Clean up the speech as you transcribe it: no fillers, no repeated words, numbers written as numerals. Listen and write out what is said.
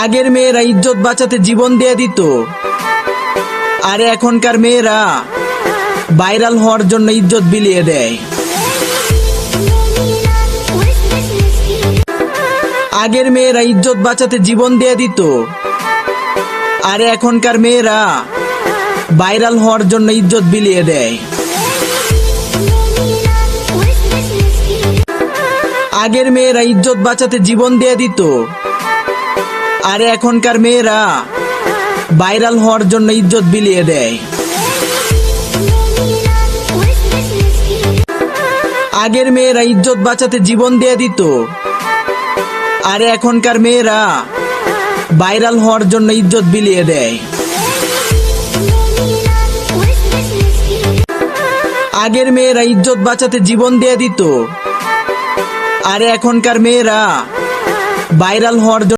আগের মেয়েরা ইজ্জত বাঁচাতে জীবন দিয়ে দিত, আর এখনকার মেয়েরা ভাইরাল হওয়ার জন্য ইজ্জত বিলিয়ে দেয়। আগের মেয়েরা ইজ্জত বাঁচাতে জীবন দিয়ে দিত, আর এখনকার মেয়েরা ভাইরাল হওয়ার জন্য ইজ্জত বিলিয়ে দেয়। আগের মেয়েরা ইজ্জত বাঁচাতে জীবন দিয়ে দিত, আর এখনকার মেয়েরা ভাইরাল হওয়ার জন্য ইজ্জত বিলিয়ে দেয়। আগের মেয়েরা ইজ্জত বাঁচাতে জীবন দিয়ে দিত, আর এখনকার মেয়েরা ভাইরাল হওয়ার জন্য ইজ্জত বিলিয়ে দেয়। আগের মেয়েরা ইজ্জত বাঁচাতে জীবন দিয়ে দিত, আর এখনকার মেয়েরা ভাইরাল হওয়ার জন্য